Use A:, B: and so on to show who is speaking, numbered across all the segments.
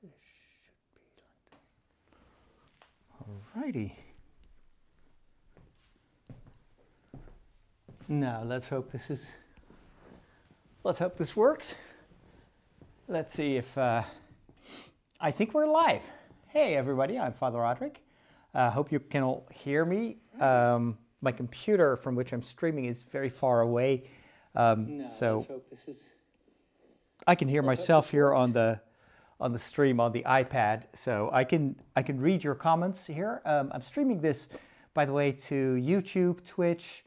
A: This should be like this. Alrighty. Now let's hope this works. Let's see if I think we're live. Hey everybody, I'm Father Roderick. Hope you can all hear me. My computer from which I'm streaming is very far away, so let's hope I can hear myself here on the stream on the iPad, so I can read your comments here. I'm streaming this, by the way, to YouTube, Twitch,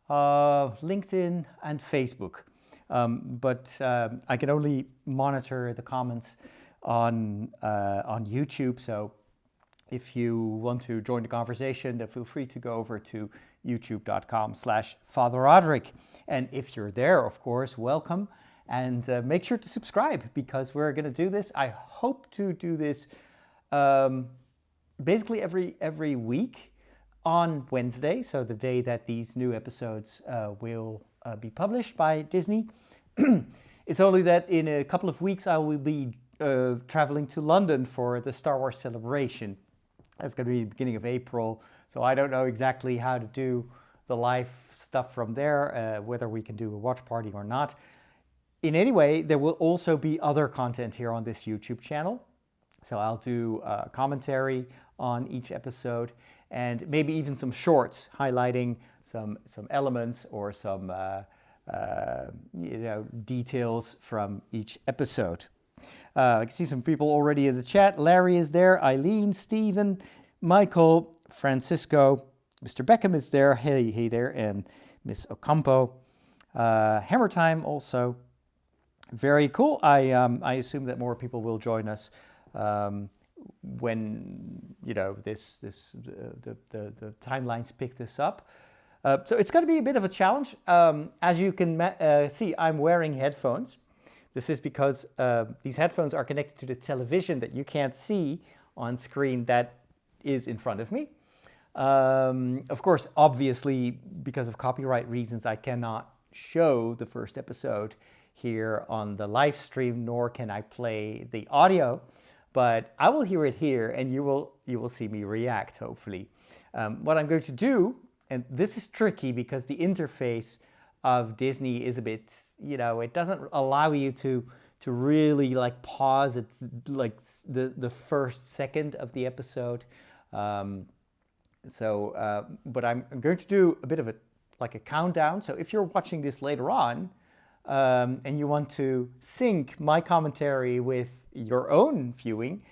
A: LinkedIn, and Facebook. But I can only monitor the comments on YouTube. So if you want to join the conversation, then feel free to go over to youtube.com/Father Roderick. And if you're there, of course, welcome. And make sure to subscribe, because we're going to do this. I hope to do this basically every week on Wednesday, so the day that these new episodes will be published by Disney. It's only that in a couple of weeks I will be traveling to London for the Star Wars celebration. That's going to be the beginning of April, so I don't know exactly how to do the live stuff from there, whether we can do a watch party or not. In any way, there will also be other content here on this YouTube channel. So I'll do commentary on each episode, and maybe even some shorts highlighting some elements or some details from each episode. I can see some people already in the chat. Larry is there, Eileen, Stephen, Michael, Francisco, Mr. Beckham is there, hey there, and Miss Ocampo. Hammer Time also. Very cool. I assume that more people will join us when the timelines pick this up. So it's going to be a bit of a challenge. As you can see, I'm wearing headphones. This is because these headphones are connected to the television that you can't see on screen that is in front of me. Of course, obviously, because of copyright reasons, I cannot show the first episode here on the live stream, nor can I play the audio, but I will hear it here, and you will see me react, hopefully. What I'm going to do, and this is tricky because the interface of Disney is a bit, it doesn't allow you to really like pause it like the first second of the episode. But I'm going to do a bit of a countdown. So if you're watching this later on, and you want to sync my commentary with your own viewing,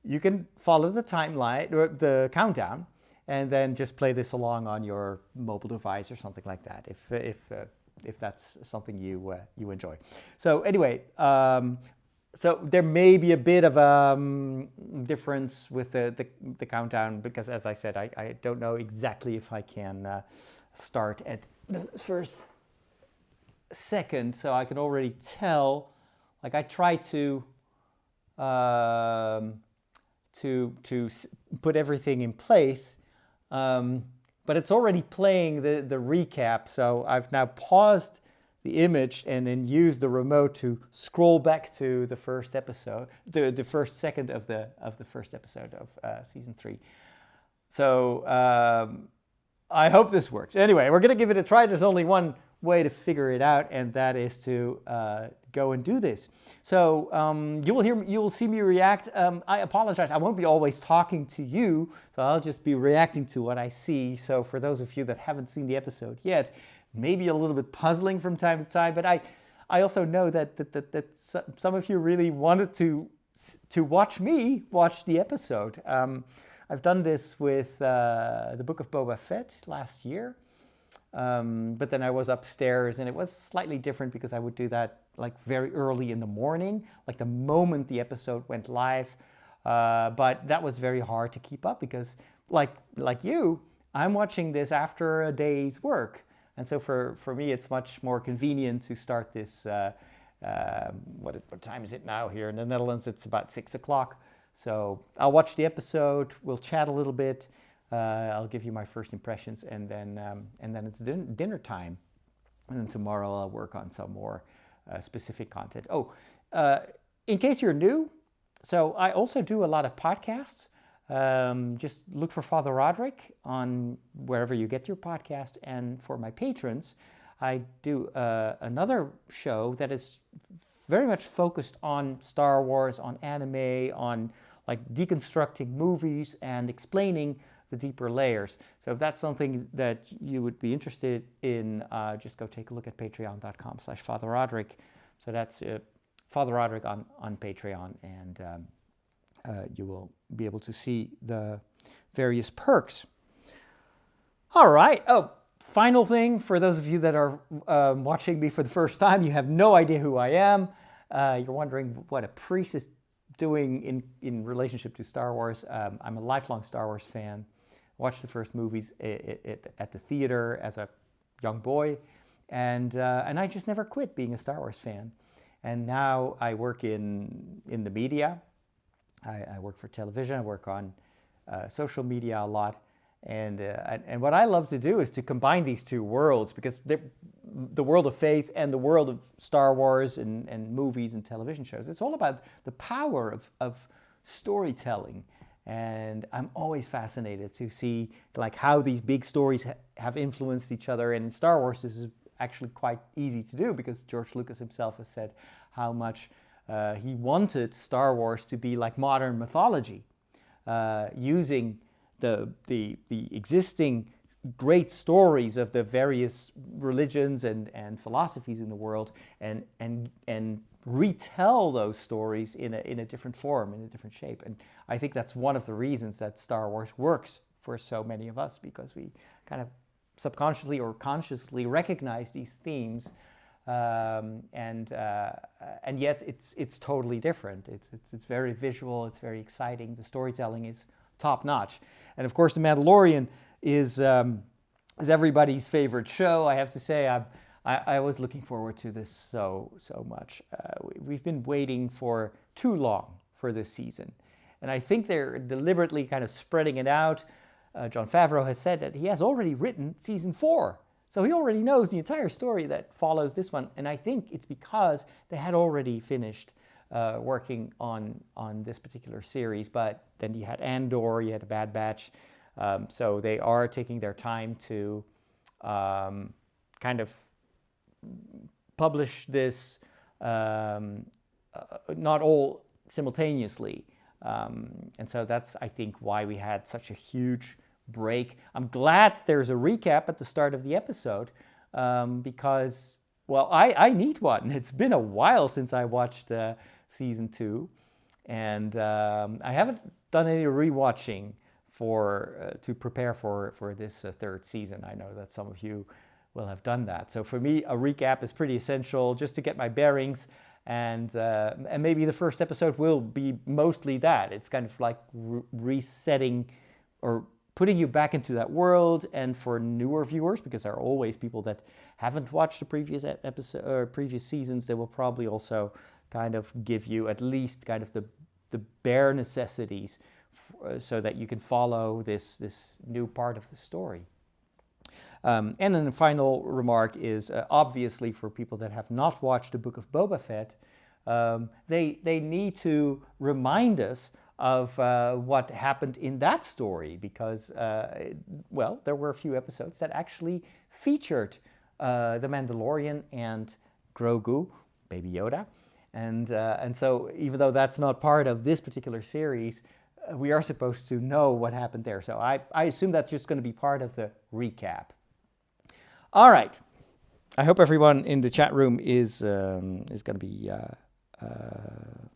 A: you can follow the timeline or the countdown, and then just play this along on your mobile device or something like that, if that's something you enjoy. So anyway, so there may be a bit of a difference with the countdown, because as I said, I don't know exactly if I can start at the first second, so I can already tell. Like, I try to put everything in place, but it's already playing the recap. So I've now paused the image and then used the remote to scroll back to the first episode, the first second of the first episode of season 3. So I hope this works. Anyway, we're gonna give it a try. There's only one way to figure it out, and that is to go and do this. So you will see me react. I apologize, I won't be always talking to you, so I'll just be reacting to what I see. So for those of you that haven't seen the episode yet, maybe a little bit puzzling from time to time, but I also know that some of you really wanted to watch me watch the episode. I've done this with the Book of Boba Fett last year. But then I was upstairs, and it was slightly different because I would do that like very early in the morning, like the moment the episode went live. But that was very hard to keep up because, like you, I'm watching this after a day's work. And so for me, it's much more convenient to start this. What time is it now here in the Netherlands? It's about 6 o'clock. So I'll watch the episode, we'll chat a little bit. I'll give you my first impressions, and then it's dinner time. And then tomorrow I'll work on some more specific content. In case you're new, So I also do a lot of podcasts. Just look for Father Roderick on wherever you get your podcast. And for my patrons, I do another show that is very much focused on Star Wars, on anime, on like deconstructing movies and explaining the deeper layers. So if that's something that you would be interested in, just go take a look at patreon.com/Father Roderick. So that's Father Roderick on Patreon, and you will be able to see the various perks. All right. Oh, final thing for those of you that are watching me for the first time, you have no idea who I am. You're wondering what a priest is doing in relationship to Star Wars. I'm a lifelong Star Wars fan. Watched the first movies at the theater as a young boy, and I just never quit being a Star Wars fan. And now I work in the media. I work for television. I work on social media a lot. And what I love to do is to combine these two worlds, because the world of faith and the world of Star Wars and movies and television shows, it's all about the power of storytelling. And I'm always fascinated to see like how these big stories have influenced each other. And in Star Wars, this is actually quite easy to do, because George Lucas himself has said how much he wanted Star Wars to be like modern mythology, using the existing great stories of the various religions and philosophies in the world, and retell those stories in a different form, in a different shape. And I think that's one of the reasons that Star Wars works for so many of us, because we kind of subconsciously or consciously recognize these themes, and yet it's totally different. It's very visual. It's very exciting. The storytelling is top notch, and of course, The Mandalorian is everybody's favorite show. I have to say, I was looking forward to this so much. We've been waiting for too long for this season, and I think they're deliberately kind of spreading it out. Jon Favreau has said that he has already written season 4. So he already knows the entire story that follows this one. And I think it's because they had already finished working on this particular series. But then you had Andor, you had The Bad Batch. So they are taking their time to kind of publish this, not all simultaneously. And so that's, I think, why we had such a huge break. I'm glad there's a recap at the start of the episode, because, well, I need one. It's been a while since I watched season 2, and I haven't done any rewatching to prepare for this third season. I know that some of you will have done that. So for me, a recap is pretty essential just to get my bearings. And maybe the first episode will be mostly that. It's kind of like resetting or putting you back into that world. And for newer viewers, because there are always people that haven't watched the previous episode or previous seasons, they will probably also kind of give you at least kind of the bare necessities so that you can follow this new part of the story. And then the final remark is, obviously, for people that have not watched the Book of Boba Fett, they need to remind us of what happened in that story, because, well, there were a few episodes that actually featured the Mandalorian and Grogu, Baby Yoda. And so even though that's not part of this particular series, we are supposed to know what happened there. So I assume that's just going to be part of the recap. All right. I hope everyone in the chat room is going to be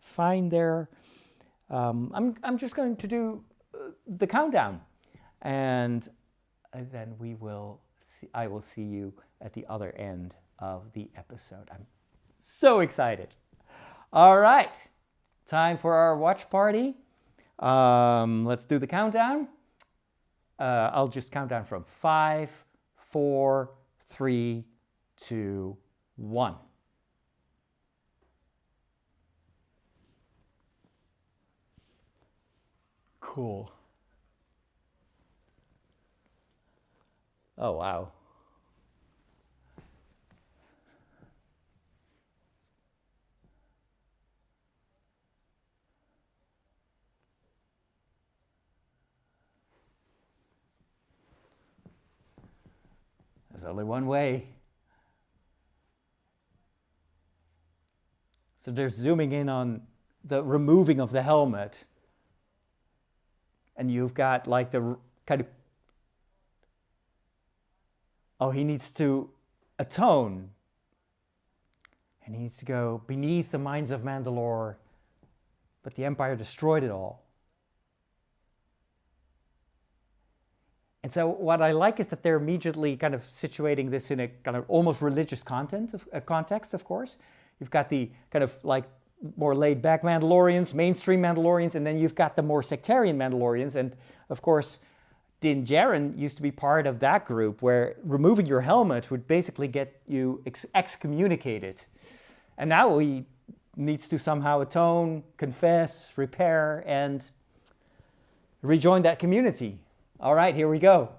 A: fine there. I'm just going to do the countdown, and then I will see you at the other end of the episode. I'm so excited. All right, time for our watch party. Let's do the countdown. I'll just count down from 5, 4, 3, 2, 1. Cool. Oh, wow. There's only one way. So they're zooming in on the removing of the helmet. And you've got like the kind of, oh, he needs to atone. And he needs to go beneath the mines of Mandalore. But the Empire destroyed it all. And so what I like is that they're immediately kind of situating this in a kind of almost religious context, of course. You've got the kind of like more laid-back Mandalorians, mainstream Mandalorians, and then you've got the more sectarian Mandalorians. And of course, Din Djarin used to be part of that group where removing your helmet would basically get you excommunicated. And now he needs to somehow atone, confess, repair, and rejoin that community. All right, here we go.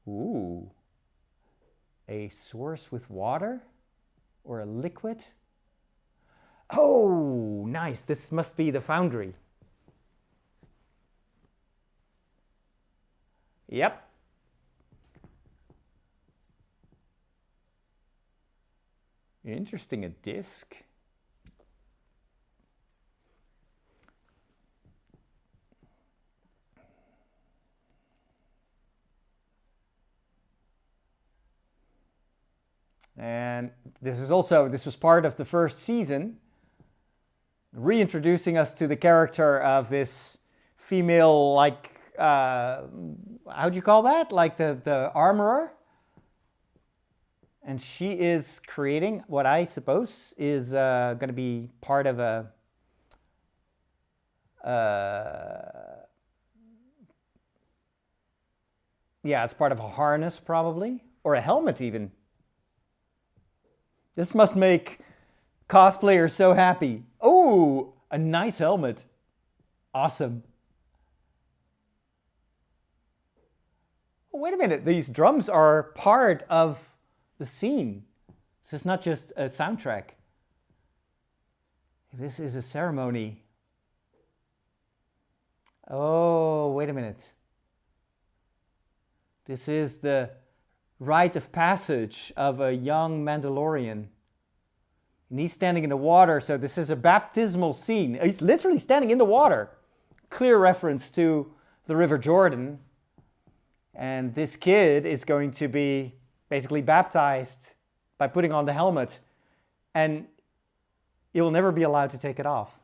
A: Ooh. A source with water or a liquid? Oh, nice. This must be the foundry. Yep. Interesting, a disc. And this was part of the first season, reintroducing us to the character of this female, like, how'd you call that? Like the armorer? And she is creating what I suppose is going to be part of a it's part of a harness probably, or a helmet even. This must make cosplayers so happy. Oh, a nice helmet. Awesome. Oh, wait a minute, these drums are part of the scene. This is not just a soundtrack. This is a ceremony. Oh, wait a minute. This is the rite of passage of a young Mandalorian. And he's standing in the water, so this is a baptismal scene. He's literally standing in the water. Clear reference to the River Jordan. And this kid is going to be basically baptized by putting on the helmet. And he will never be allowed to take it off.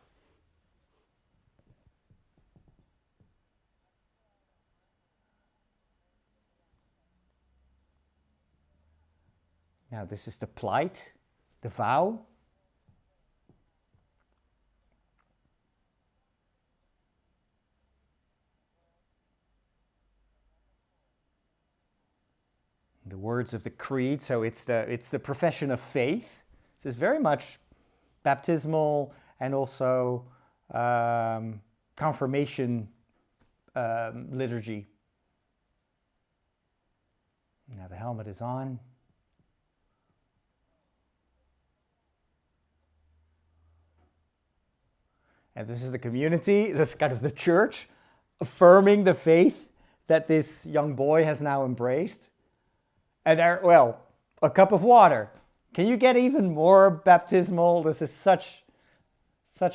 A: Now this is the plight, the vow. The words of the creed, so it's the profession of faith. This is very much baptismal and also confirmation liturgy. Now the helmet is on. And this is the community, this is kind of the church, affirming the faith that this young boy has now embraced. And well, a cup of water. Can you get even more baptismal? This is such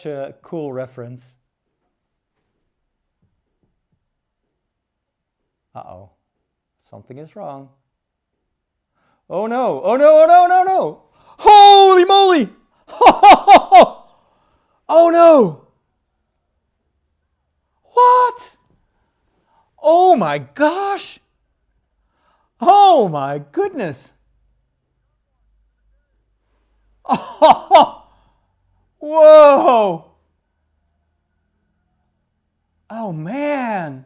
A: a cool reference. Uh-oh, something is wrong. Oh no, oh no, oh no, no, no. Holy moly! Oh no! What? Oh my gosh! Oh my goodness! Oh, whoa! Oh man!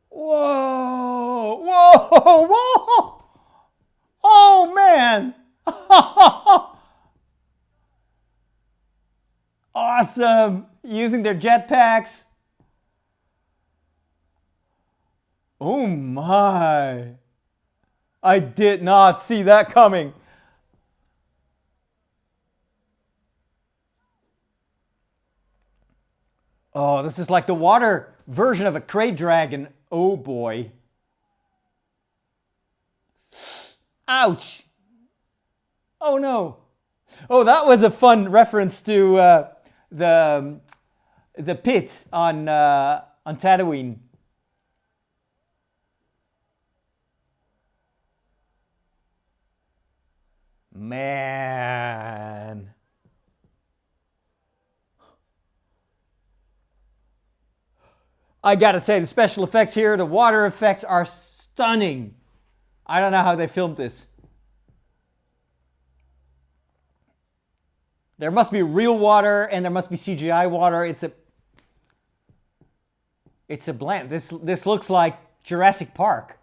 A: Whoa! Whoa! Whoa! Oh man! Awesome! Using their jetpacks. Oh my! I did not see that coming. Oh, this is like the water version of a crate dragon. Oh boy. Ouch. Oh no. Oh, that was a fun reference to the pit on Tatooine. Man. I gotta say, the special effects here, the water effects are stunning. I don't know how they filmed this. There must be real water and there must be CGI water. It's a blend. This looks like Jurassic Park.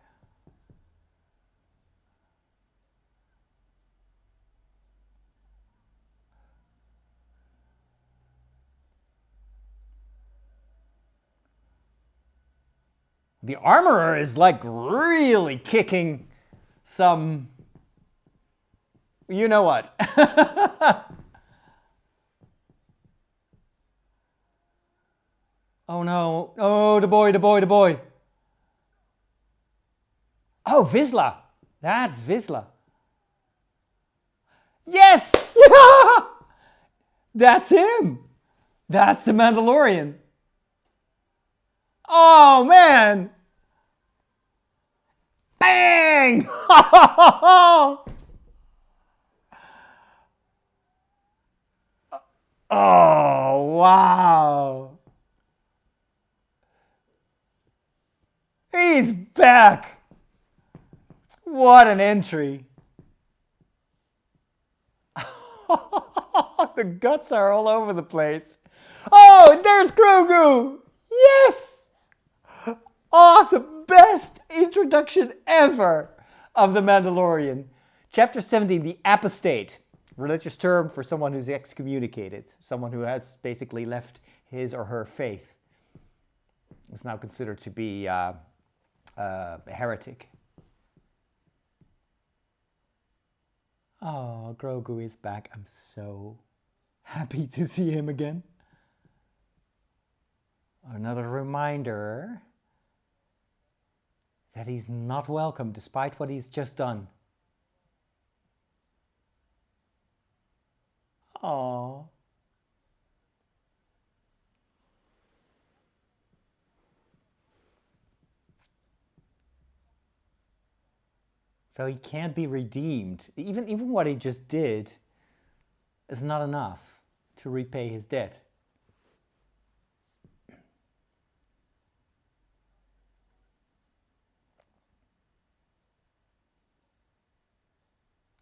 A: The armorer is like really kicking some, you know what. Oh no. Oh, the boy. Oh, Vizsla. That's Vizsla. Yes! Yeah! That's him. That's the Mandalorian. Oh, man. Bang! Oh, wow. He's back. What an entry. The guts are all over the place. Oh, and there's Grogu. Yes. Awesome. Best introduction ever of the Mandalorian. Chapter 17, the apostate. Religious term for someone who's excommunicated. Someone who has basically left his or her faith. It's now considered to be a heretic. Oh, Grogu is back. I'm so happy to see him again. Another reminder that he's not welcome despite what he's just done. Aww. So he can't be redeemed. Even what he just did is not enough to repay his debt.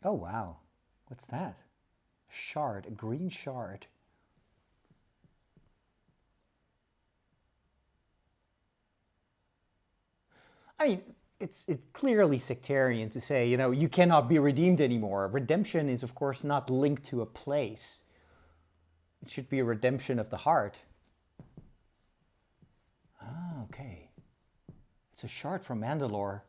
A: Oh, wow. What's that? A shard, a green shard. I mean, it's clearly sectarian to say, you cannot be redeemed anymore. Redemption is, of course, not linked to a place. It should be a redemption of the heart. Ah, okay. It's a shard from Mandalore.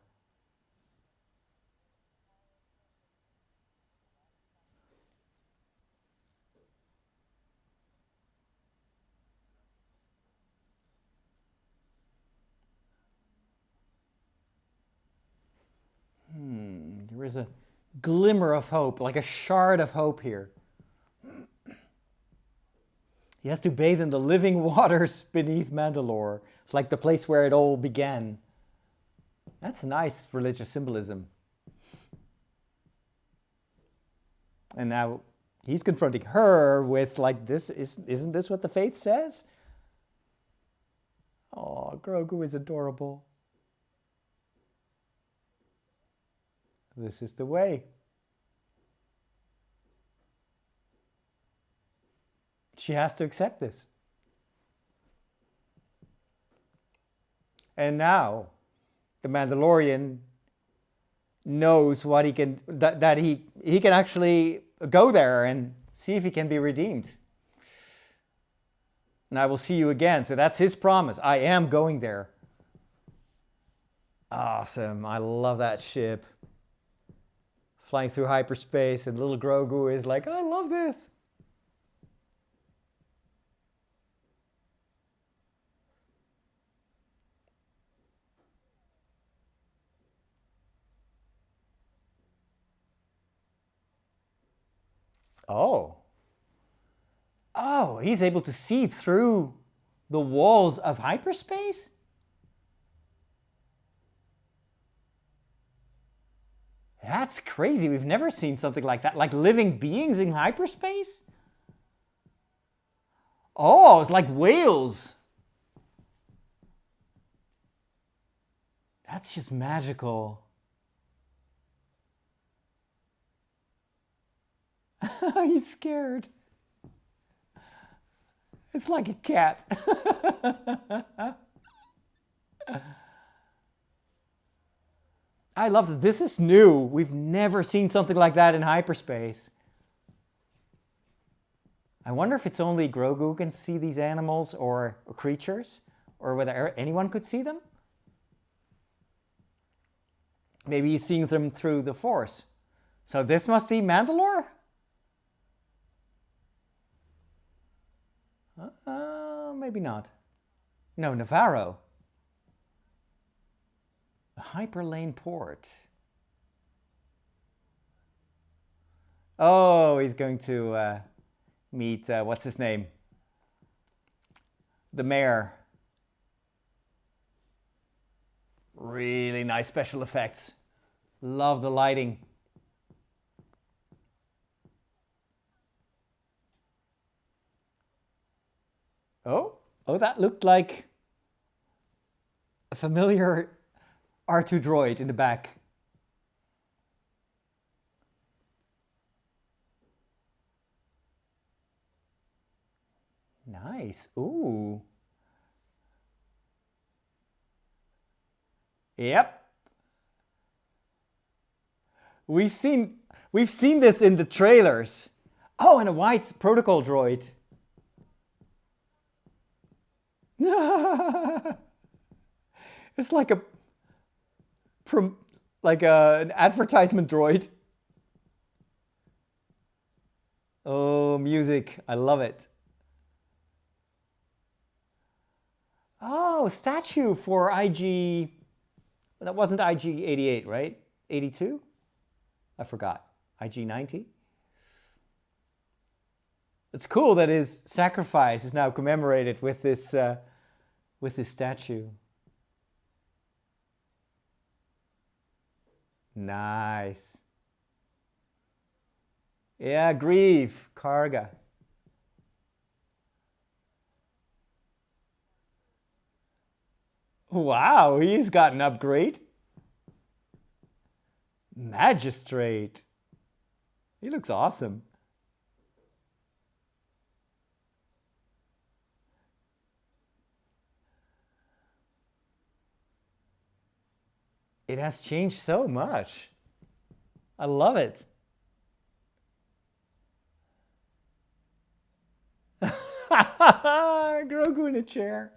A: There is a glimmer of hope, like a shard of hope here. He has to bathe in the living waters beneath Mandalore. It's like the place where it all began. That's nice religious symbolism. And now he's confronting her with like this, isn't this what the faith says? Oh, Grogu is adorable. This is the way. She has to accept this. And now the Mandalorian knows what he can, that he can actually go there and see if he can be redeemed. And I will see you again. So that's his promise. I am going there. Awesome. I love that ship. Flying through hyperspace, and little Grogu is like, I love this. Oh. Oh, he's able to see through the walls of hyperspace? That's crazy. We've never seen something like that. Like living beings in hyperspace? Oh, it's like whales. That's just magical. He's scared. It's like a cat. I love that. This is new. We've never seen something like that in hyperspace. I wonder if it's only Grogu who can see these animals or creatures, or whether anyone could see them. Maybe he's seeing them through the Force. So this must be Mandalore? Maybe not. No, Navarro. A hyperlane port. Oh, he's going to meet, what's his name? The mayor. Really nice special effects. Love the lighting. Oh, that looked like a familiar R2 droid in the back. Nice. Ooh. Yep. We've seen this in the trailers. Oh, and a white protocol droid. It's like an advertisement droid. Oh, music. I love it. Oh, statue for IG. That wasn't IG 88, right? 82? I forgot. IG 90? It's cool that his sacrifice is now commemorated with this statue. Nice. Yeah, Grieve, Karga. Wow, he's got an upgrade. Magistrate. He looks awesome. It has changed so much. I love it. Grogu in a chair.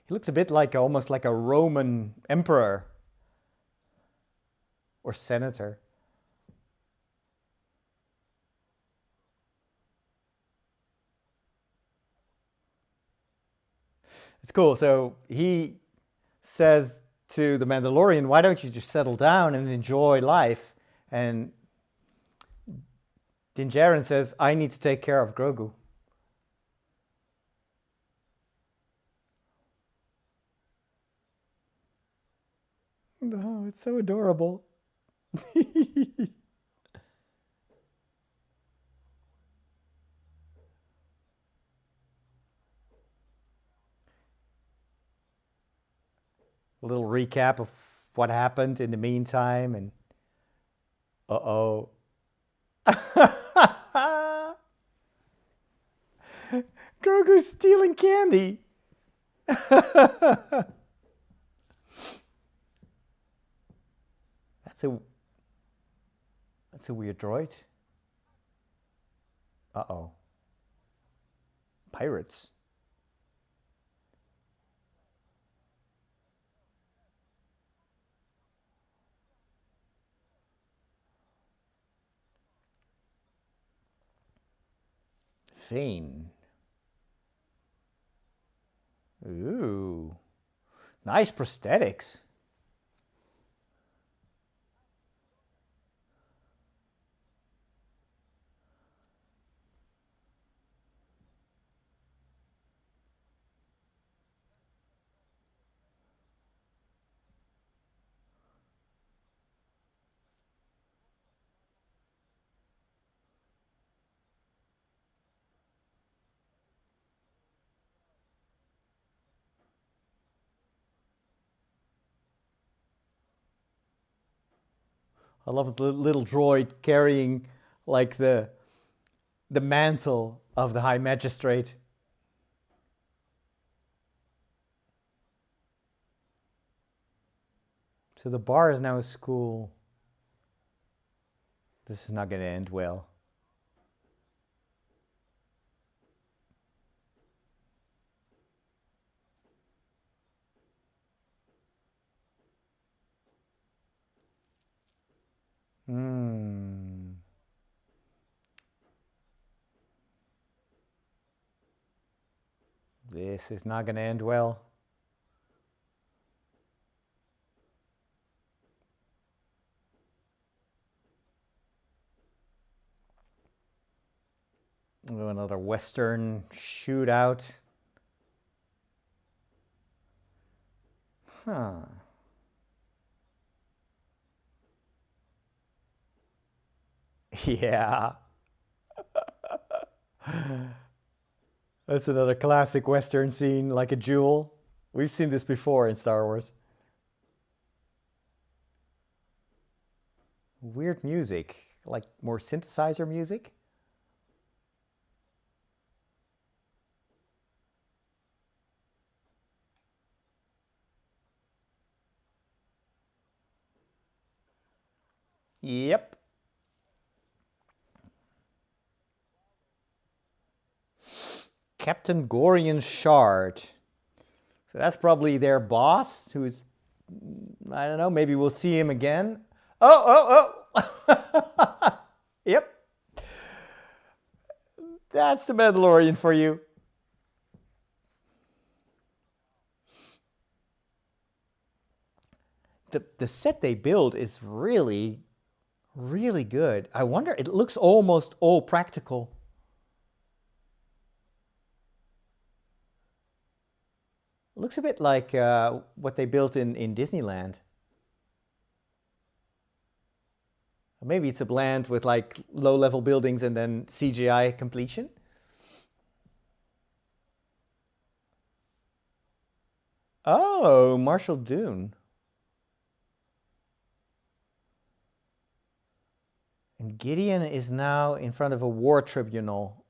A: He looks a bit like almost like a Roman emperor or senator. It's cool. So he says to the Mandalorian, why don't you just settle down and enjoy life? And Din Djarin says, I need to take care of Grogu. Oh, it's so adorable. A little recap of what happened in the meantime, and uh-oh. Grogu's stealing candy. That's a weird droid. Uh-oh. Pirates. vein. Ooh. Nice prosthetics. I love the little droid carrying like the mantle of the High Magistrate. So the bar is now a school. This is not going to end well. This is not going to end well. Oh, another Western shootout. Huh. Yeah. That's another classic Western scene, like a duel. We've seen this before in Star Wars. Weird music, like more synthesizer music. Yep. Captain Gorian Shard. So that's probably their boss, who's, I don't know, maybe we'll see him again. Oh! Yep. That's the Mandalorian for you. The set they build is really, really good. I wonder, it looks almost all practical. It looks a bit like what they built in Disneyland. Or maybe it's a blend with like low-level buildings and then CGI completion. Oh, Marshall Dune. And Gideon is now in front of a war tribunal.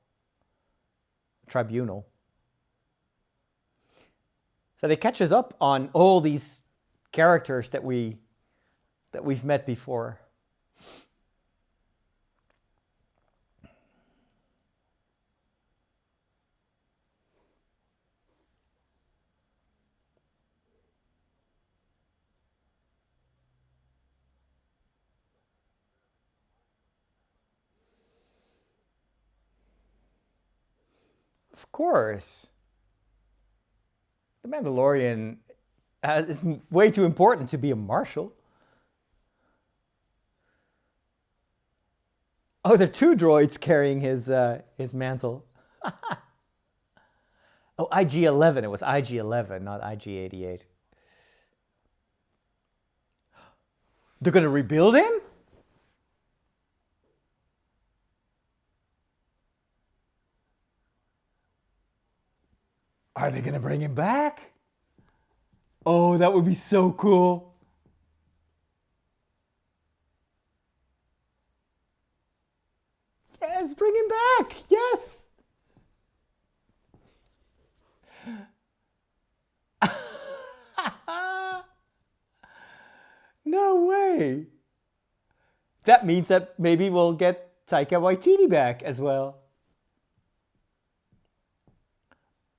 A: So they catch us up on all these characters that we've met before. Of course. The Mandalorian is way too important to be a marshal. Oh, there are two droids carrying his mantle. Oh, IG-11. It was IG-11, not IG-88. They're going to rebuild him? Are they going to bring him back? Oh, that would be so cool. Yes, bring him back. Yes. No way. That means that maybe we'll get Taika Waititi back as well.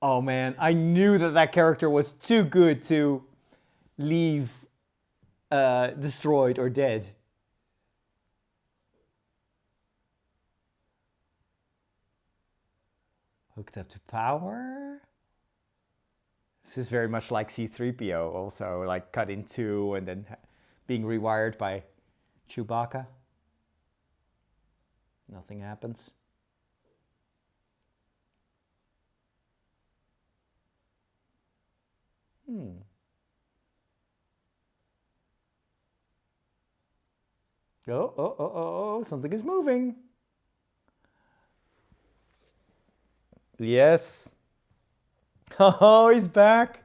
A: Oh man, I knew that character was too good to leave destroyed or dead. Hooked up to power. This is very much like C-3PO, also like cut in two and then being rewired by Chewbacca. Nothing happens. Oh, something is moving. Yes. Oh, he's back.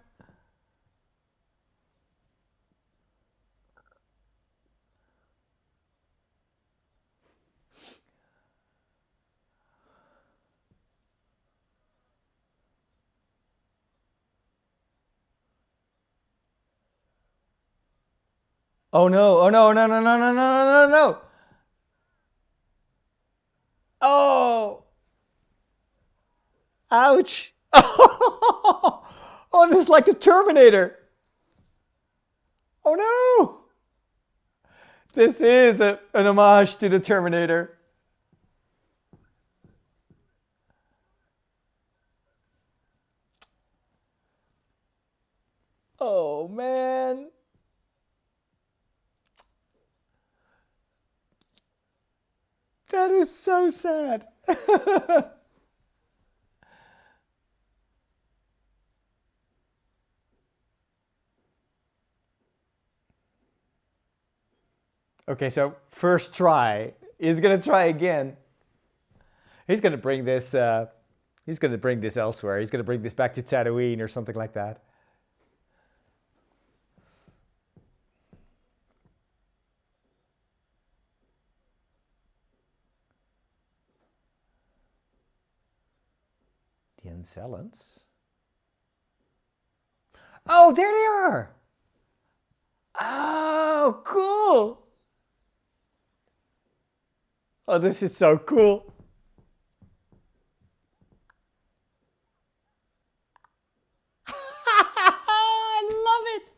A: Oh no, oh no, no, no, no, no, no, no, no, no. Oh, ouch. Oh, this is like the Terminator. Oh no. This is an homage to the Terminator. Oh man. That is so sad. Okay, so first try. He's gonna try again. He's gonna bring this. He's gonna bring this elsewhere. He's gonna bring this back to Tatooine or something like that. The Uncellans. Oh, there they are. Oh, cool. Oh, this is so cool. I love it.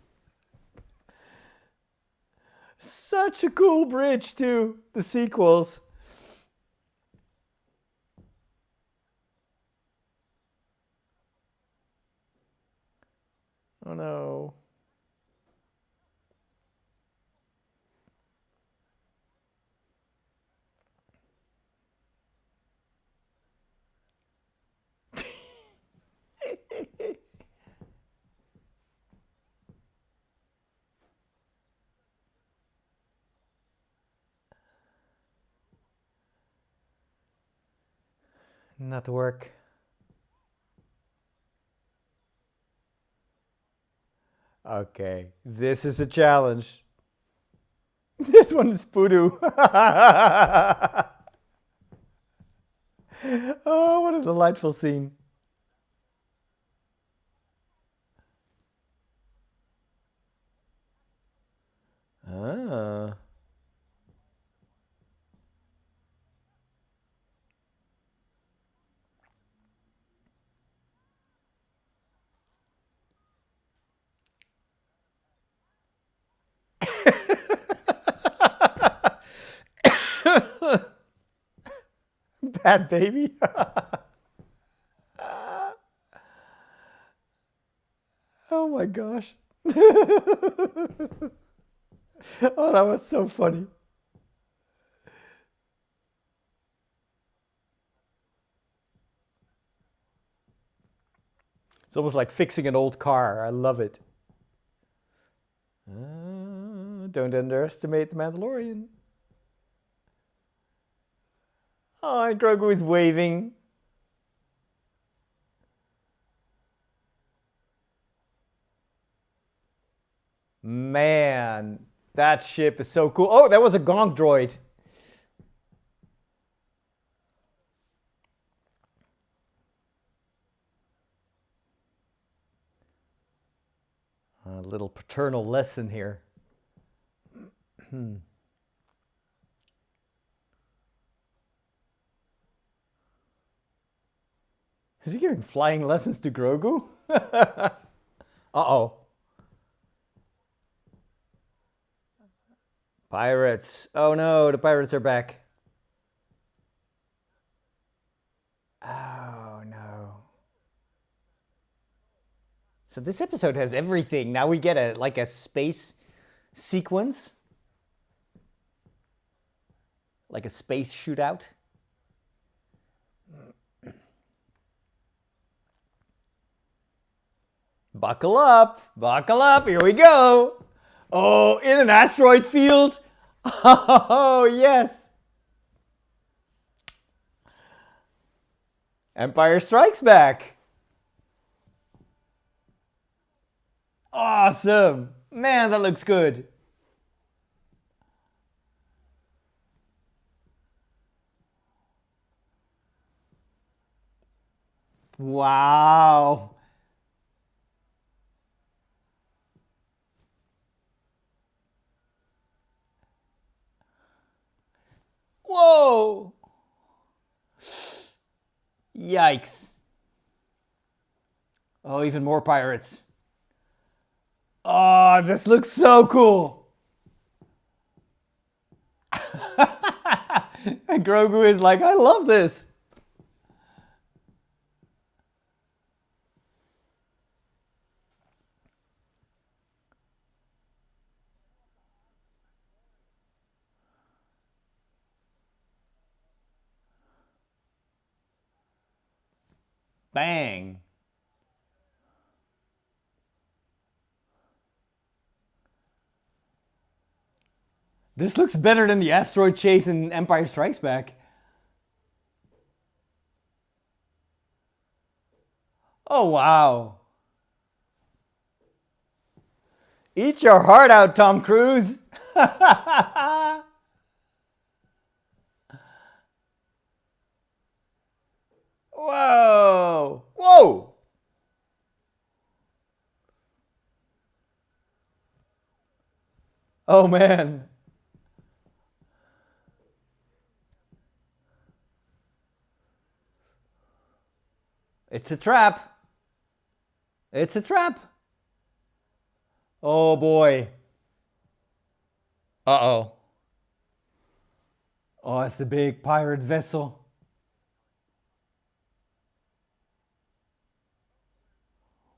A: Such a cool bridge to the sequels. Oh no. Not work. Okay, this is a challenge. This one is Poodoo. Oh, what a delightful scene. Ah. Bad baby. Oh my gosh. Oh, that was so funny. It's almost like fixing an old car. I love it. Don't underestimate the Mandalorian. Oh, and Grogu is waving. Man, that ship is so cool. Oh, that was a Gonk droid. A little paternal lesson here. Is he giving flying lessons to Grogu? Uh-oh. Pirates. Oh no, the pirates are back. Oh no. So this episode has everything. Now we get a space sequence. Like a space shootout. Buckle up, here we go. Oh, in an asteroid field. Oh, yes. Empire Strikes Back. Awesome. Man, that looks good. Wow. Whoa. Yikes. Oh, even more pirates. Oh, this looks so cool. And Grogu is like, I love this. Bang. This looks better than the asteroid chase in Empire Strikes Back. Oh, wow. Eat your heart out, Tom Cruise. Whoa. Whoa. Oh, man. It's a trap. It's a trap. Oh, boy. Uh-oh. Oh, it's the big pirate vessel.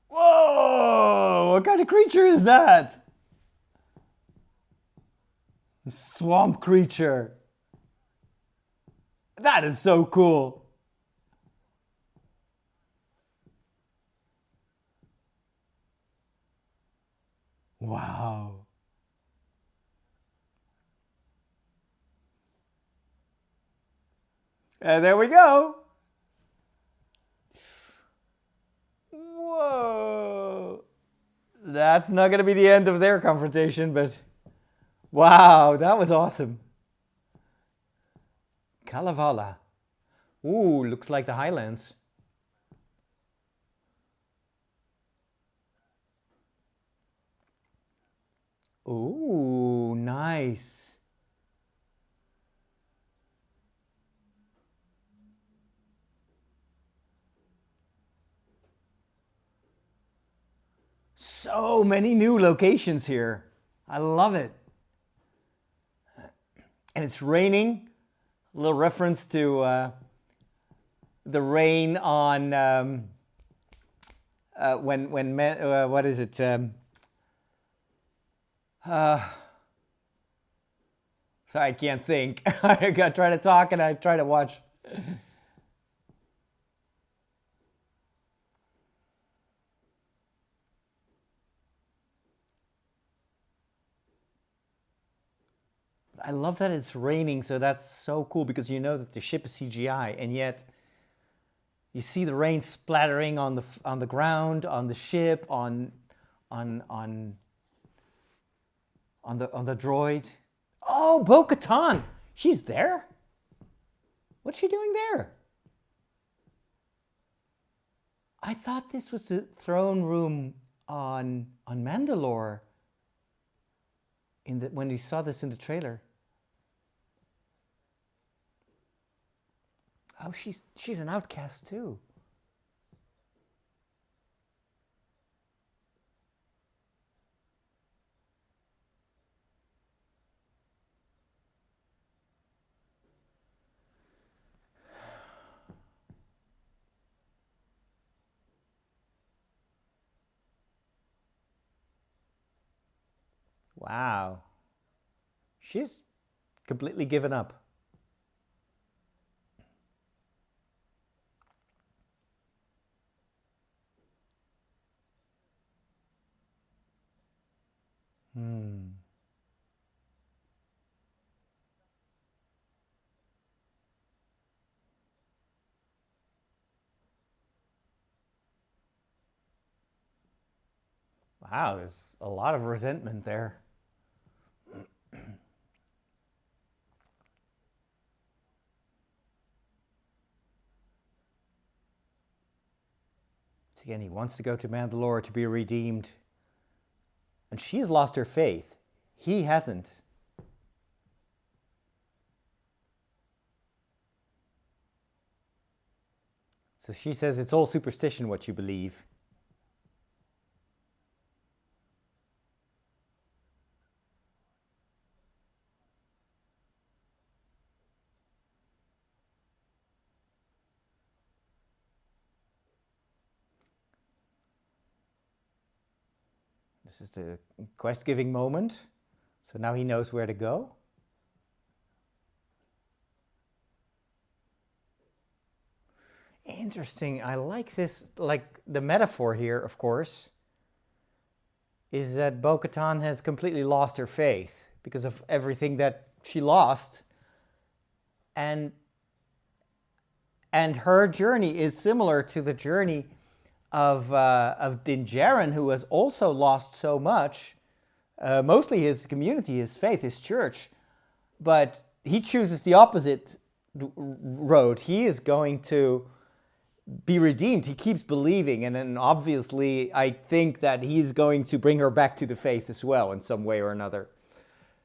A: Whoa! What kind of creature is that? A swamp creature. That is so cool. Wow. And there we go. Whoa. That's not going to be the end of their confrontation, but wow, that was awesome. Kalevala. Ooh, looks like the Highlands. Ooh, nice. So many new locations here. I love it. And it's raining. A little reference to the rain on what is it? Sorry, I can't think. I got try to talk and I try to watch. I love that it's raining, so that's so cool because you know that the ship is CGI, and yet you see the rain splattering on the ground, on the ship, on the droid. Oh, Bo-Katan! She's there? What's she doing there? I thought this was the throne room on Mandalore. When we saw this in the trailer. Oh, she's an outcast too. Wow. She's completely given up. Hmm. Wow, there's a lot of resentment there. So again, he wants to go to Mandalore to be redeemed. And she's lost her faith. He hasn't. So she says it's all superstition what you believe. This is the quest giving moment. So now he knows where to go. Interesting. I like this. Like the metaphor here, of course, is that Bo-Katan has completely lost her faith because of everything that she lost. And her journey is similar to the journey of Din Djarin, who has also lost so much, mostly his community, his faith, his church. But he chooses the opposite road. He is going to be redeemed. He keeps believing, and then obviously I think that he's going to bring her back to the faith as well in some way or another.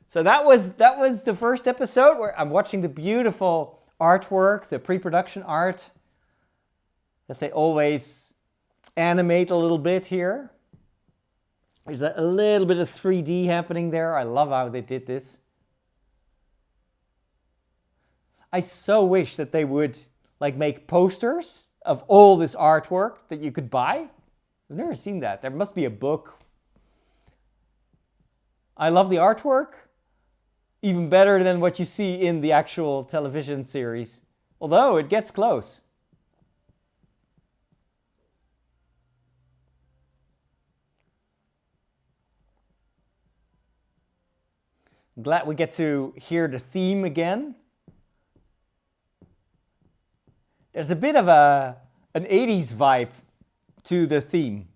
A: So that was the first episode where I'm watching the beautiful artwork, the pre-production art that they always animate a little bit here. There's a little bit of 3D happening there. I love how they did this. I so wish that they would like make posters of all this artwork that you could buy. I've never seen that. There must be a book. I love the artwork. Even better than what you see in the actual television series. Although it gets close. I'm glad we get to hear the theme again. There's a bit of an 80s vibe to the theme.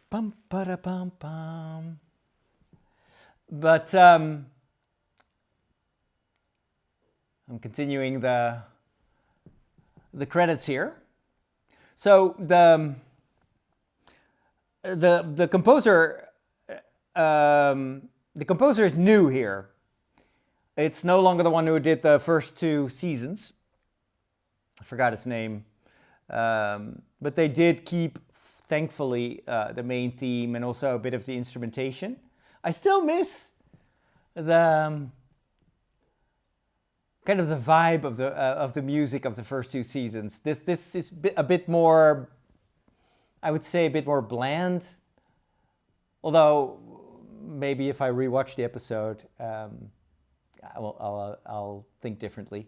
A: Bum, ba, bum, bum. But I'm continuing the credits here. So the composer is new here. It's no longer the one who did the first two seasons. I forgot his name. But they did keep, thankfully, the main theme and also a bit of the instrumentation. I still miss the kind of the vibe of the music of the first two seasons. This is a bit more, I would say, a bit more bland. Although maybe if I rewatch the episode, I'll think differently.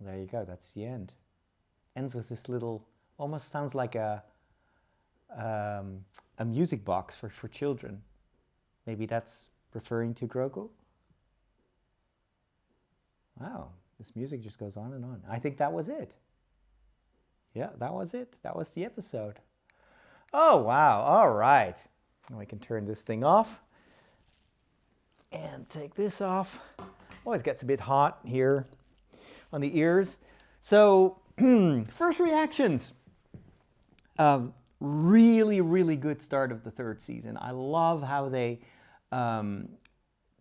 A: There you go. That's the end. Ends with this little, almost sounds like a music box for children. Maybe that's referring to Grogu. Wow, this music just goes on and on. I think that was it. Yeah, that was it. That was the episode. Oh, wow. All right. Now I can turn this thing off. And take this off. Always gets a bit hot here on the ears. So, first reactions. Really, really good start of the third season. I love how they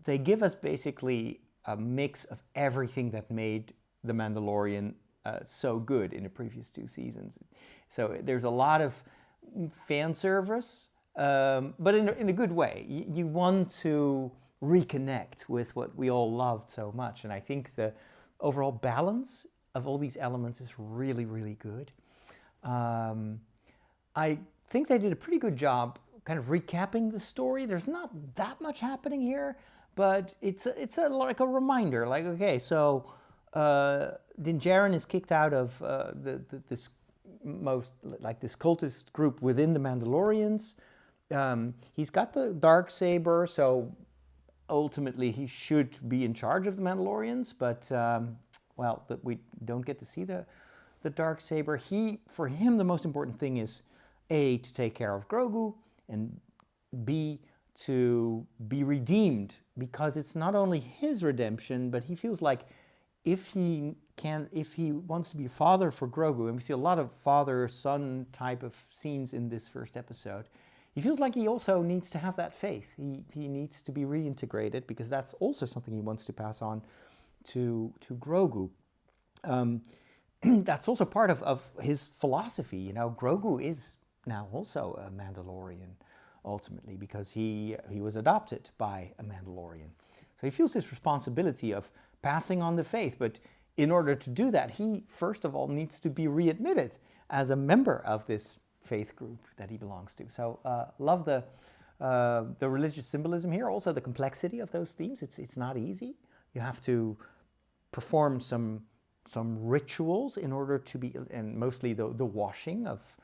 A: give us basically a mix of everything that made The Mandalorian so good in the previous two seasons. So there's a lot of fan service, but in a good way. You want to reconnect with what we all loved so much. And I think the overall balance of all these elements is really, really good. I think they did a pretty good job kind of recapping the story. There's not that much happening here, but it's like a reminder. Like, okay, so Din Djarin is kicked out of this this cultist group within the Mandalorians. He's got the Darksaber, so ultimately he should be in charge of the Mandalorians, but well, we don't get to see the Darksaber. For him, the most important thing is A, to take care of Grogu, and B, to be redeemed, because it's not only his redemption, but he feels like if he wants to be a father for Grogu, and we see a lot of father-son type of scenes in this first episode, he feels like he also needs to have that faith. He needs to be reintegrated, because that's also something he wants to pass on to Grogu. That's also part of his philosophy. You know, Grogu is now also a Mandalorian, ultimately, because he was adopted by a Mandalorian. So he feels this responsibility of passing on the faith, but in order to do that, he first of all needs to be readmitted as a member of this faith group that he belongs to. So love the religious symbolism here, also the complexity of those themes. It's not easy. You have to perform some rituals in order to be, and mostly the washing of,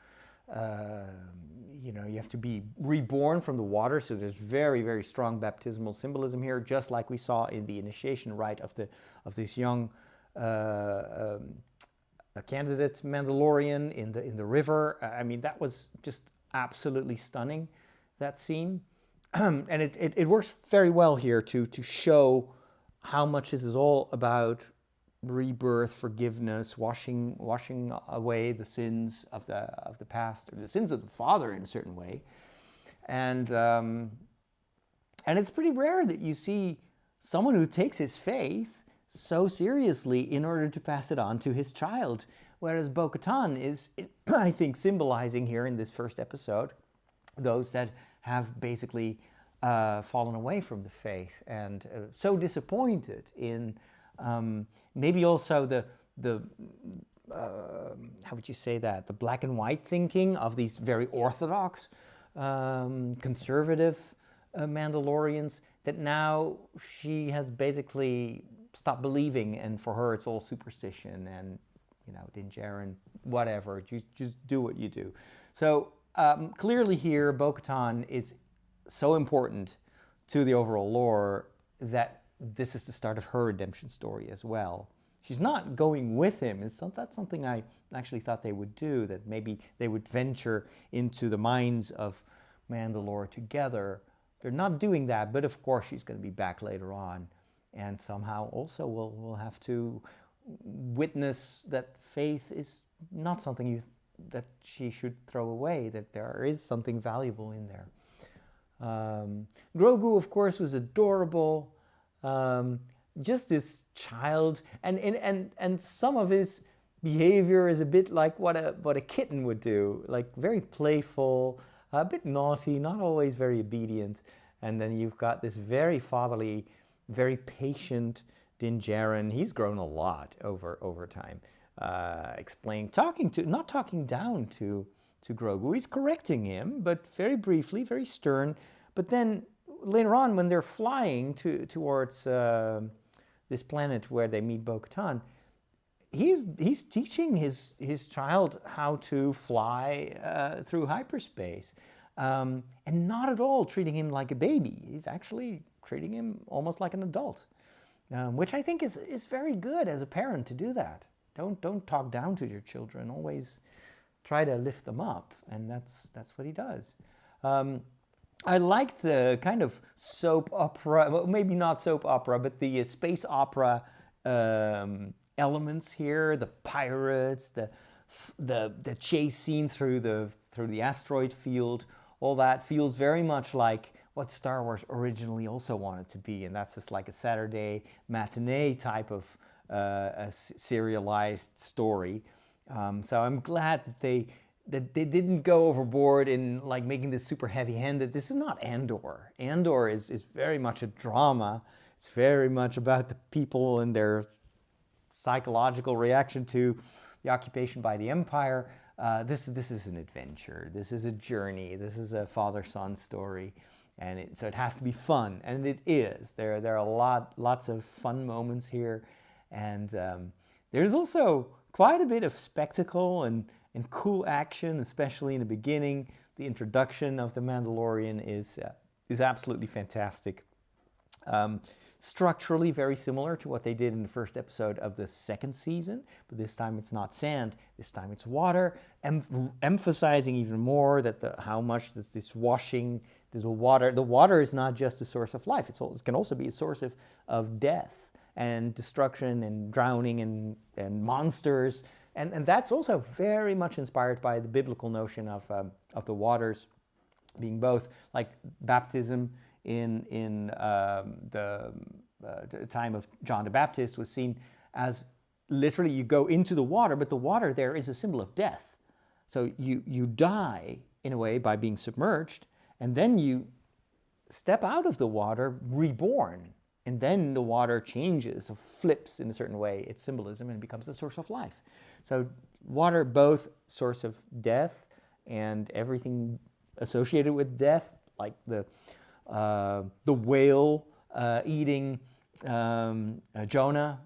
A: you know, you have to be reborn from the water, so there's very, very strong baptismal symbolism here, just like we saw in the initiation rite of this young a candidate Mandalorian in the river. I mean, that was just absolutely stunning, that scene. And it works very well here to show how much this is all about rebirth, forgiveness, washing away the sins of the past, or the sins of the father in a certain way. And it's pretty rare that you see someone who takes his faith so seriously in order to pass it on to his child. Whereas Bo-Katan is, I think, symbolizing here in this first episode those that have basically fallen away from the faith, and so disappointed in maybe also the how would you say that, the black and white thinking of these very orthodox conservative Mandalorians, that now she has basically stopped believing, and for her it's all superstition, and you know, Din Djarin, whatever, just do what you do. So clearly here, Bo-Katan is so important to the overall lore that this is the start of her redemption story as well. She's not going with him. That's something I actually thought they would do, that maybe they would venture into the mines of Mandalore together. They're not doing that, but of course she's going to be back later on, and somehow also we'll have to witness that faith is not something that she should throw away, that there is something valuable in there. Grogu, of course, was adorable. Just this child, and some of his behavior is a bit like what a kitten would do, like very playful, a bit naughty, not always very obedient. And then you've got this very fatherly, very patient Din Djarin. He's grown a lot over time. Not talking down to Grogu. He's correcting him, but very briefly, very stern. But then later on, when they're flying towards this planet where they meet Bo-Katan, he's teaching his child how to fly through hyperspace, and not at all treating him like a baby. He's actually treating him almost like an adult, which I think is very good as a parent to do that. Don't talk down to your children. Always try to lift them up, and that's what he does. I liked the kind of soap opera, well, maybe not soap opera, but the space opera elements here. The pirates, the chase scene through the asteroid field. All that feels very much like what Star Wars originally also wanted to be, and that's just like a Saturday matinee type of a serialized story. So I'm glad that they didn't go overboard in like making this super heavy-handed. This is not Andor. Andor is very much a drama. It's very much about the people and their psychological reaction to the occupation by the Empire. this is an adventure. This is a journey. This is a father-son story, and so it has to be fun, and it is. There are lots of fun moments here, and there's also quite a bit of spectacle and cool action, especially in the beginning. The introduction of the Mandalorian is absolutely fantastic. Structurally very similar to what they did in the first episode of the second season, but this time it's not sand, this time it's water, emphasizing even more that how much this washing, the water is not just a source of life, it can also be a source of death and destruction and drowning and monsters, and that's also very much inspired by the biblical notion of the waters being both like baptism in the time of John the Baptist was seen as literally you go into the water, but the water there is a symbol of death. So you die in a way by being submerged, and then you step out of the water reborn, and then the water changes, flips in a certain way, its symbolism, and becomes a source of life. So water, both source of death and everything associated with death, like the whale eating Jonah,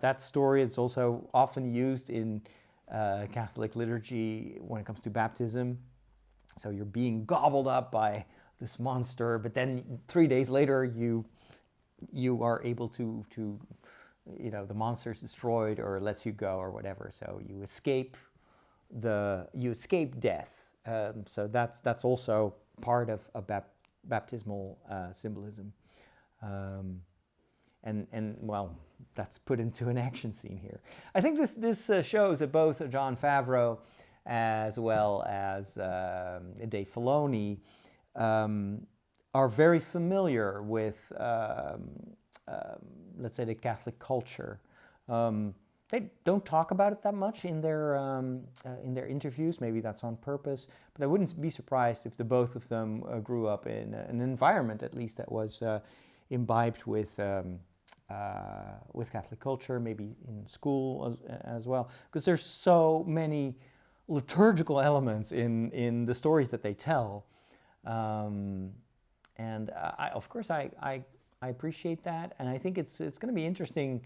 A: that story is also often used in Catholic liturgy when it comes to baptism. So you're being gobbled up by this monster, but then 3 days later you are able to the monster's destroyed or lets you go or whatever. So you escape death. So that's also part of baptismal symbolism, and well, that's put into an action scene here. I think this shows that both Jon Favreau as well as Dave Filoni are very familiar with, let's say, the Catholic culture. They don't talk about it that much in their interviews. Maybe that's on purpose, but I wouldn't be surprised if the both of them grew up in an environment, at least, that was imbibed with Catholic culture, maybe in school as well, because there's so many liturgical elements in the stories that they tell, and of course I appreciate that, and I think it's going to be interesting.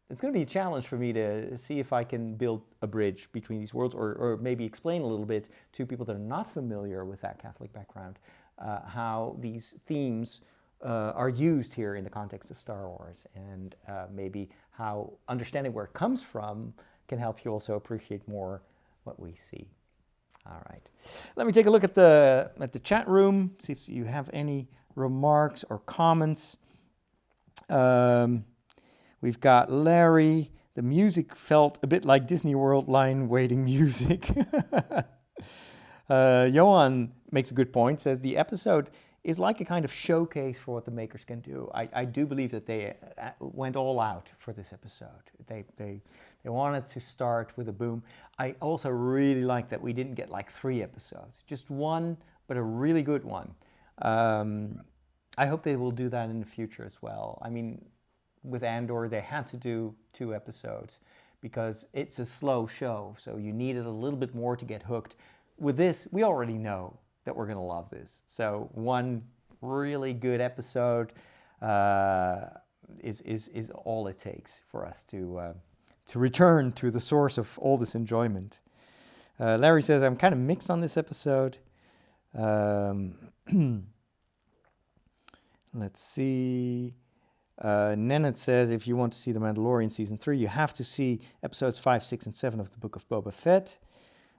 A: It's going to be a challenge for me to see if I can build a bridge between these worlds, or maybe explain a little bit to people that are not familiar with that Catholic background how these themes are used here in the context of Star Wars, and maybe how understanding where it comes from can help you also appreciate more what we see. All right, let me take a look at the chat room, see if you have any remarks or comments. We've got Larry. The music felt a bit like Disney World line waiting music. Johan makes a good point, says the episode is like a kind of showcase for what the makers can do. I do believe that they went all out for this episode. They wanted to start with a boom. I also really like that we didn't get like 3 episodes, just one, but a really good one. I hope they will do that in the future as well. I mean, with Andor, they had to do 2 episodes because it's a slow show, so you needed a little bit more to get hooked. With this, we already know that we're going to love this. So one really good episode is all it takes for us to return to the source of all this enjoyment. Larry says, I'm kind of mixed on this episode. Let's see. Nennet says, if you want to see The Mandalorian Season 3, you have to see episodes 5, 6, and 7 of the Book of Boba Fett.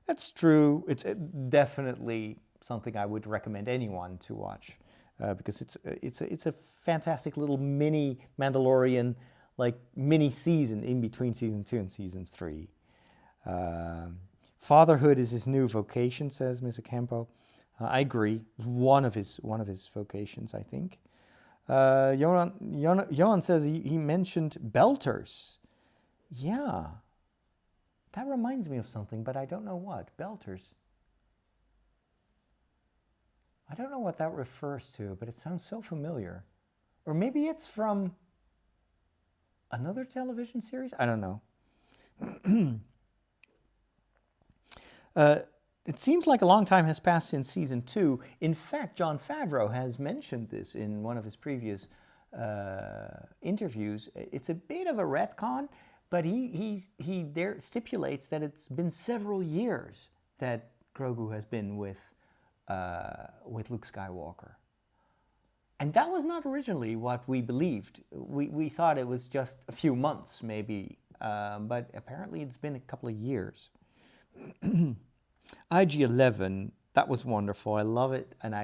A: That's true. It's definitely something I would recommend anyone to watch because it's a fantastic little mini Mandalorian, like mini season in between Season 2 and Season 3. Fatherhood is his new vocation, says Mr. Campo. I agree. It's one of his vocations, I think. Johan says he mentioned belters. Yeah. That reminds me of something, but I don't know what. Belters. I don't know what that refers to, but it sounds so familiar. Or maybe it's from another television series? I don't know. It seems like a long time has passed since season 2. In fact, Jon Favreau has mentioned this in one of his previous interviews. It's a bit of a retcon, but he there stipulates that it's been several years that Grogu has been with Luke Skywalker. And that was not originally what we believed. We thought it was just a few months, maybe, but apparently it's been a couple of years. IG-11, that was wonderful. I love it, and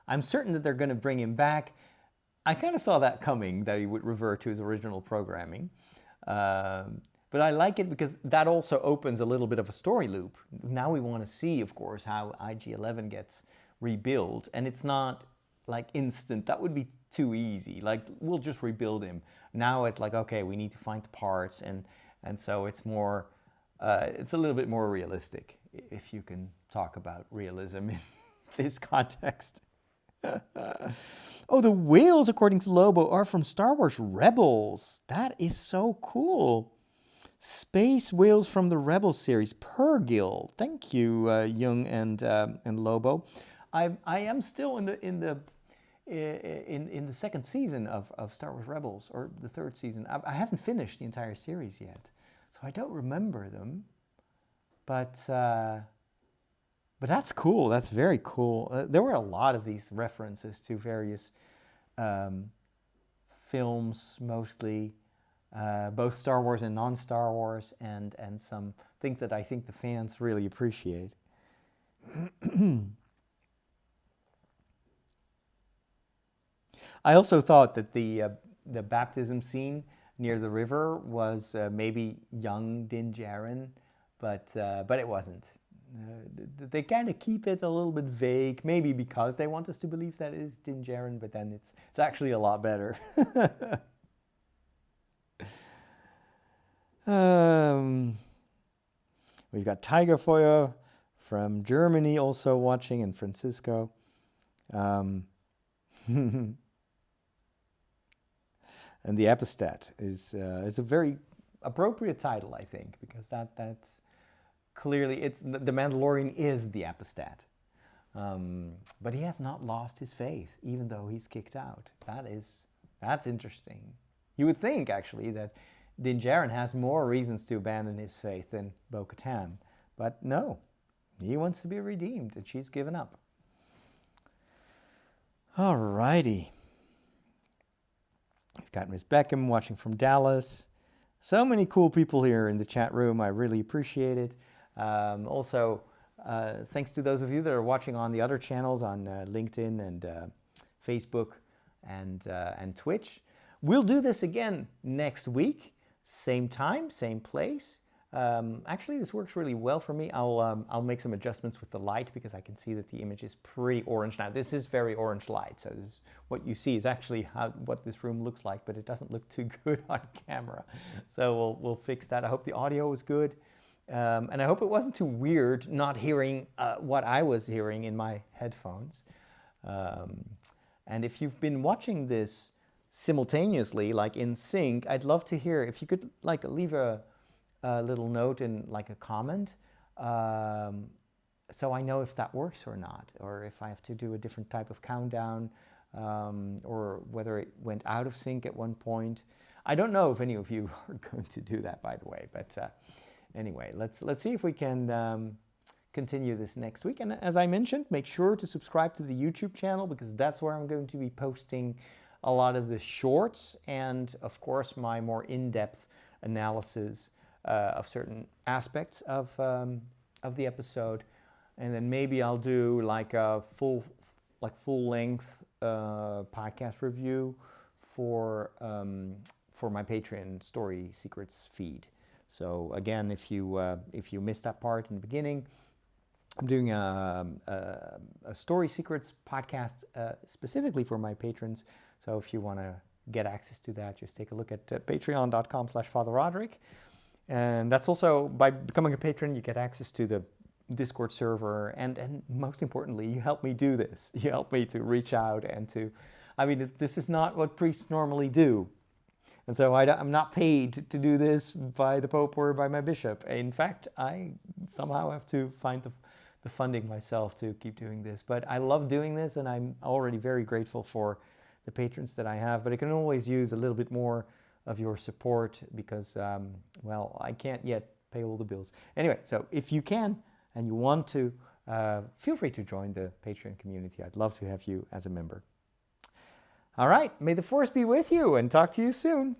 A: I'm certain that they're going to bring him back. I kind of saw that coming, that he would revert to his original programming. But I like it because that also opens a little bit of a story loop. Now we want to see, of course, how IG-11 gets rebuilt, and it's not like instant. That would be too easy. Like, we'll just rebuild him. Now it's like, okay, we need to find the parts, and so it's more, it's a little bit more realistic, if you can talk about realism in this context. Oh, the whales, according to Lobo, are from Star Wars Rebels. That is so cool. Space whales from the Rebels series. Pergil. Thank you, Jung and Lobo. I am still in the second season of Star Wars Rebels, or the third season. I haven't finished the entire series yet, so I don't remember them. But that's cool. That's very cool. There were a lot of these references to various films, mostly both Star Wars and non-Star Wars, and some things that I think the fans really appreciate. I also thought that the baptism scene near the river was maybe young Din Djarin, but it wasn't. They kind of keep it a little bit vague, maybe because they want us to believe that it is Din Djarin, but then it's actually a lot better. We've got Tiger Feuer from Germany also watching, and Francisco. And the Apostat is a very appropriate title, I think, because that's clearly, it's the Mandalorian is the Apostat, but he has not lost his faith, even though he's kicked out. That's interesting. You would think actually that Din Djarin has more reasons to abandon his faith than Bo-Katan, but no, he wants to be redeemed, and she's given up. Alrighty. We've got Miss Beckham watching from Dallas. So many cool people here in the chat room. I really appreciate it. Also, thanks to those of you that are watching on the other channels on LinkedIn and Facebook and Twitch. We'll do this again next week, same time, same place. Actually, this works really well for me. I'll make some adjustments with the light because I can see that the image is pretty orange now. This is very orange light, so what you see is actually what this room looks like, but it doesn't look too good on camera. So we'll fix that. I hope the audio was good, and I hope it wasn't too weird not hearing what I was hearing in my headphones. And if you've been watching this simultaneously, like in sync, I'd love to hear if you could like leave a little note in like a comment, so I know if that works or not, or if I have to do a different type of countdown, or whether it went out of sync at one point. I don't know if any of you are going to do that, by the way, but anyway, let's see if we can continue this next week. And as I mentioned, make sure to subscribe to the YouTube channel, because that's where I'm going to be posting a lot of the shorts and, of course, my more in-depth analysis of certain aspects of the episode, and then maybe I'll do like a full-length podcast review for my Patreon Story Secrets feed. So again, if you missed that part in the beginning, I'm doing a Story Secrets podcast specifically for my patrons. So if you want to get access to that, just take a look at patreon.com/Father Roderick. And that's also, by becoming a patron, you get access to the Discord server, and most importantly, you help me do this. You help me to reach out and to, I mean, this is not what priests normally do. And so I'm not paid to do this by the Pope or by my bishop. In fact, I somehow have to find the funding myself to keep doing this. But I love doing this, and I'm already very grateful for the patrons that I have. But I can always use a little bit more of your support because, well, I can't yet pay all the bills. Anyway, so if you can and you want to, feel free to join the Patreon community. I'd love to have you as a member. All right, may the force be with you, and talk to you soon.